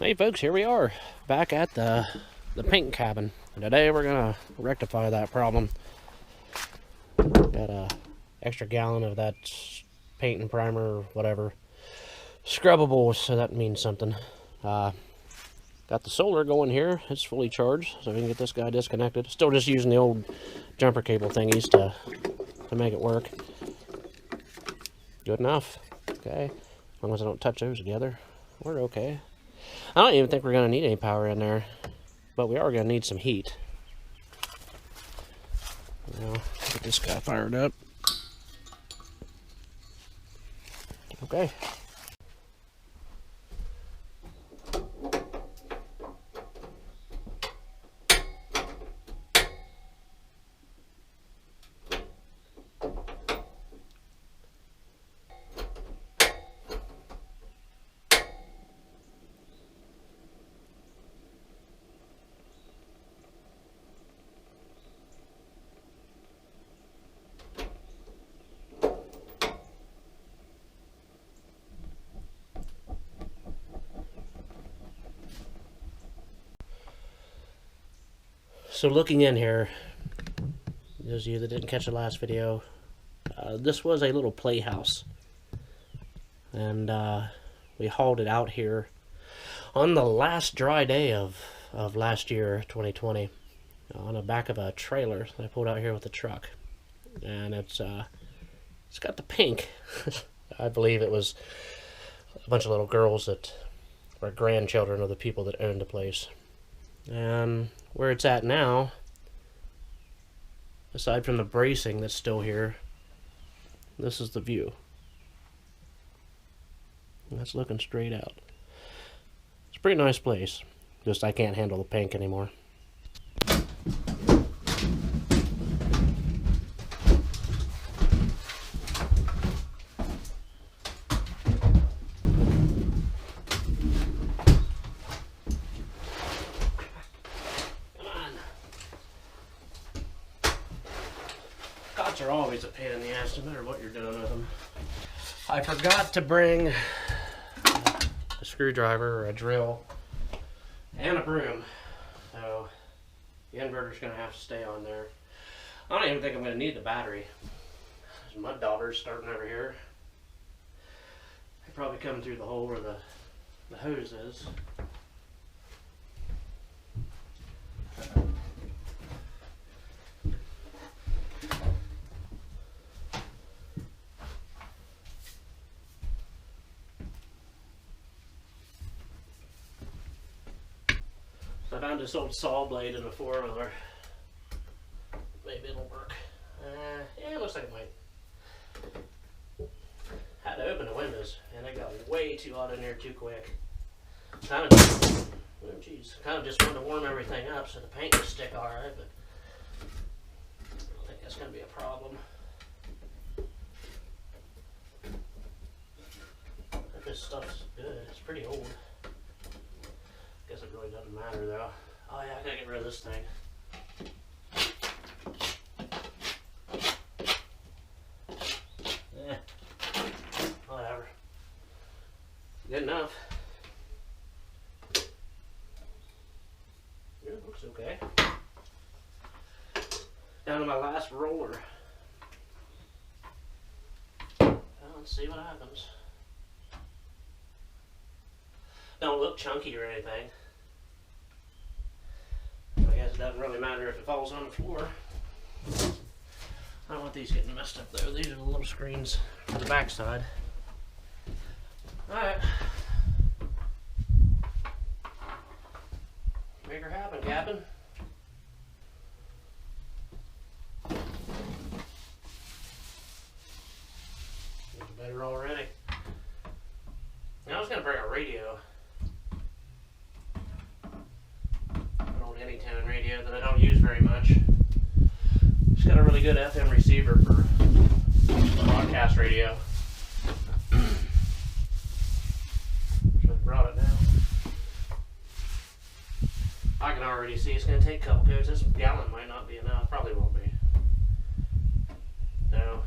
Hey folks, here we are back at the paint cabin. And today we're gonna rectify that problem. Got a extra gallon of that paint and primer or whatever, scrubbable, so that means something. Got the solar going here. It's fully charged, so we can get this guy disconnected. Still just using the old jumper cable thingies to make it work. Good enough. Okay, as long as I don't touch those together, we're okay. I don't even think we're going to need any power in there, but we are going to need some heat. Now, get this guy fired up. Okay. So looking in here, those of you that didn't catch the last video, this was a little playhouse, and we hauled it out here on the last dry day of last year, 2020, on the back of a trailer that I pulled out here with the truck, and it's got the pink. I believe it was a bunch of little girls that were grandchildren of the people that owned the place. And where it's at now, aside from the bracing that's still here, this is the view. And that's looking straight out. It's a pretty nice place. Just I can't handle the pink anymore. Cots are always a pain in the ass, no matter what you're doing with them. I forgot to bring a screwdriver or a drill and a broom, so the inverter's going to have to stay on there. I don't even think I'm going to need the battery. There's mud daubers starting over here. They probably come through the hole where the hose is. I found this old saw blade in a 4-wheeler. Maybe it'll work. Yeah, it looks like it might. Had to open the windows, and it got way too hot in there too quick. Kind of just wanted to warm everything up so the paint would stick alright, but I don't think that's going to be a problem. This stuff's good. It's pretty old. Guess it really doesn't matter though. Oh yeah, I gotta get rid of this thing. Yeah, whatever. Good enough. Yeah, it looks okay. Down to my last roller. Well, let's see what happens. Don't look chunky or anything. I guess it doesn't really matter if it falls on the floor. I don't want these getting messed up though. These are the little screens for the back side. Alright. Make her happen, Captain. Looks better already. I was gonna bring a radio. Anytone radio that I don't use very much. It's got a really good FM receiver for broadcast radio. So I brought it down. I can already see it's going to take a couple coats. This gallon might not be enough. Probably won't be. No,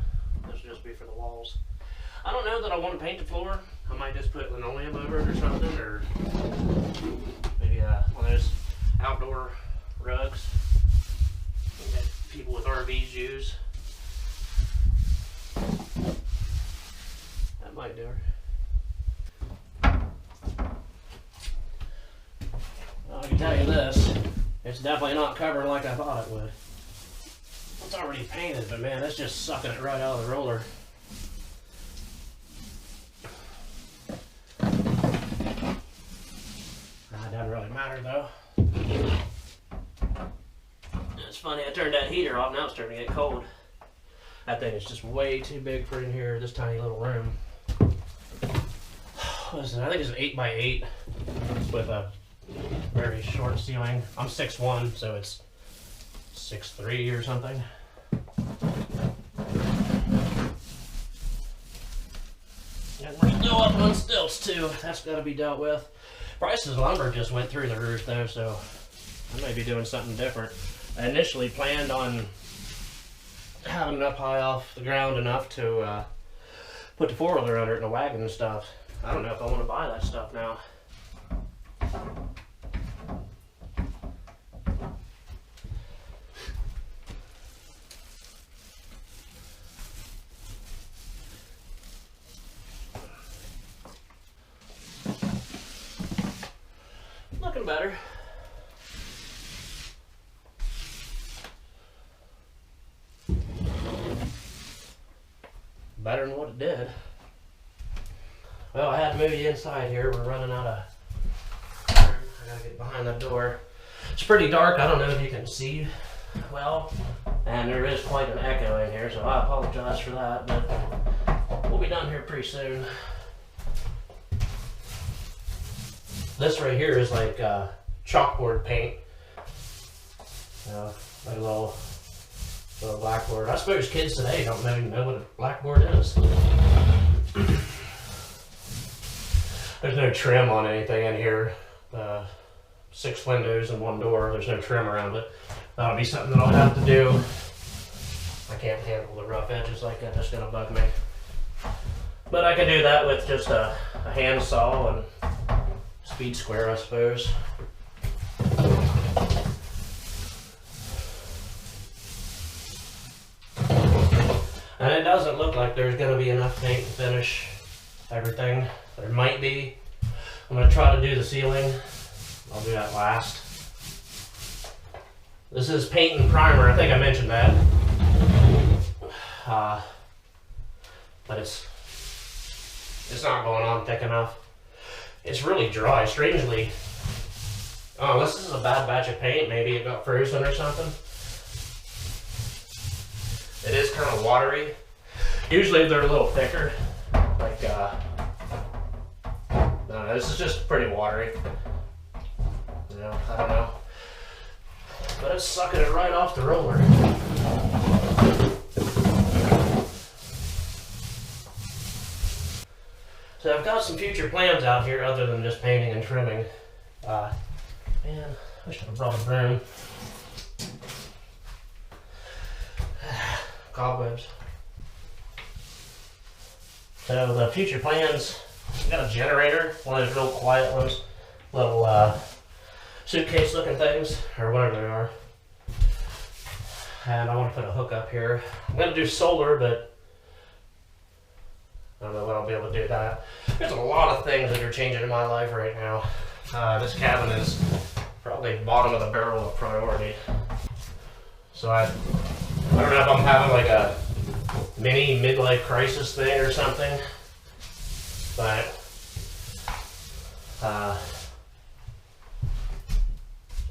this will just be for the walls. I don't know that I want to paint the floor. I might just put linoleum over it or something, or maybe one of those outdoor rugs that people with RVs use. That might do her. Well, I can tell you this, it's definitely not covered like I thought it would. It's already painted, but man, it's just sucking it right out of the roller. It doesn't really matter though. It's funny, I turned that heater off, now it's starting to get cold. That thing is just way too big for in here, this tiny little room. Listen, I think it's an 8x8 with a very short ceiling. I'm 6'1", so it's 6'3" or something. And we're still up on stilts too. That's got to be dealt with. Prices of lumber just went through the roof though, so I may be doing something different. I initially planned on having it up high off the ground enough to put the four-wheeler under it and a wagon and stuff. I don't know if I want to buy that stuff now. Looking better. Better than what it did. Well, I had to move you inside here. We're running out of time. I gotta get behind that door. It's pretty dark. I don't know if you can see well, and there is quite an echo in here, so I apologize for that, but we'll be done here pretty soon. This right here is like chalkboard paint. Like a little blackboard. I suppose kids today don't even know what a blackboard is. There's no trim on anything in here. 6 windows and 1 door. There's no trim around it. That'll be something that I'll have to do. I can't handle the rough edges like that. That's gonna bug me. But I can do that with just a hand saw and speed square, I suppose. And it doesn't look like there's going to be enough paint to finish everything. There might be. I'm going to try to do the ceiling. I'll do that last. This is paint and primer. I think I mentioned that. But it's not going on thick enough. It's really dry, strangely. Oh, unless this is a bad batch of paint, maybe it got frozen or something. It is kind of watery. Usually they're a little thicker. Like, no, this is just pretty watery. You know, I don't know. But it's sucking it right off the roller. So I've got some future plans out here other than just painting and trimming. Man, I should have brought a broom. Cobwebs. So the future plans, I got a generator, one of those real quiet ones, little suitcase looking things, or whatever they are. And I want to put a hook up here. I'm going to do solar, but I don't know when I'll be able to do that. There's a lot of things that are changing in my life right now. This cabin is probably bottom of the barrel of priority. So I don't know if I'm having like a mini midlife crisis thing or something, but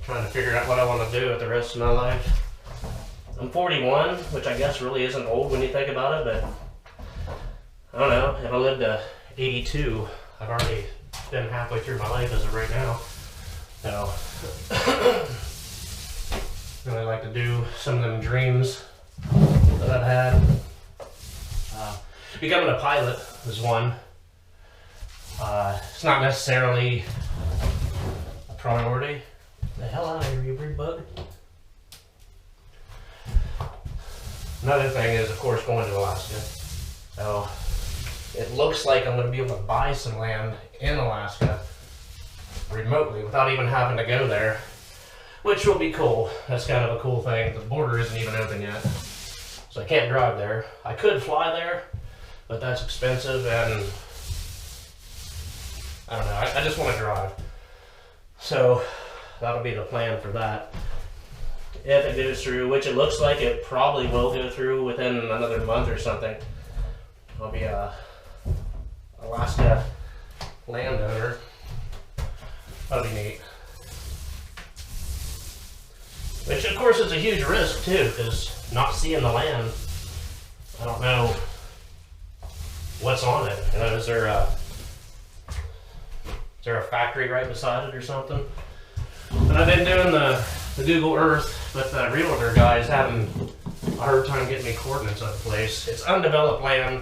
trying to figure out what I want to do with the rest of my life. I'm 41, which I guess really isn't old when you think about it, but I don't know, if I lived to 82, I've already been halfway through my life as of right now. So, really like to do some of them dreams that I've had. Becoming a pilot is one. It's not necessarily a priority. The hell out of here, you weird bug. Another thing is, of course, going to Alaska. So, it looks looks like I'm going to be able to buy some land in Alaska remotely without even having to go there, which will be cool. That's kind of a cool thing. The border isn't even open yet, so I can't drive there. I could fly there, but that's expensive, and I don't know. I just want to drive. So that'll be the plan for that. If it goes through, which it looks like it probably will go through within another month or something, I'll be a Alaska landowner. That'll be neat. Which of course is a huge risk too, because not seeing the land, I don't know what's on it. You know, is there a factory right beside it or something? And I've been doing the Google Earth, but the realtor guy is having a hard time getting me coordinates of the place. It's undeveloped land,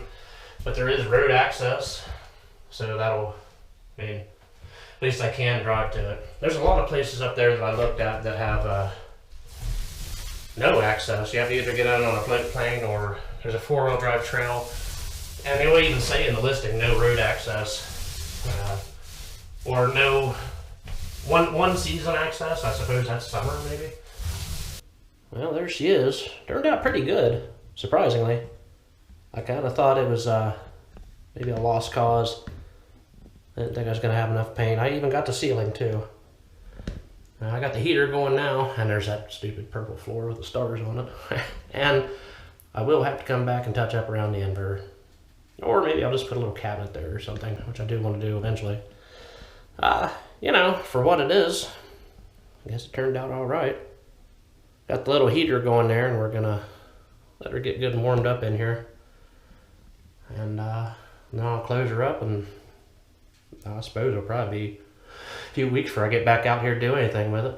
but there is road access, so that'll mean at least I can drive to it. There's a lot of places up there that I looked at that have no access. You have to either get out on a float plane or there's a 4-wheel drive trail, and they will even say in the listing no road access, or no one season access. I suppose that's summer maybe. Well, there she is. Turned out pretty good, surprisingly. I kind of thought it was maybe a lost cause. I didn't think I was going to have enough paint. I even got the ceiling too. I got the heater going now, and there's that stupid purple floor with the stars on it. And I will have to come back and touch up around the inverter. Or maybe I'll just put a little cabinet there or something, which I do want to do eventually. You know, for what it is, I guess it turned out all right. Got the little heater going there, and we're gonna let her get good and warmed up in here. And then I'll close her up, and I suppose it'll probably be a few weeks before I get back out here to do anything with it.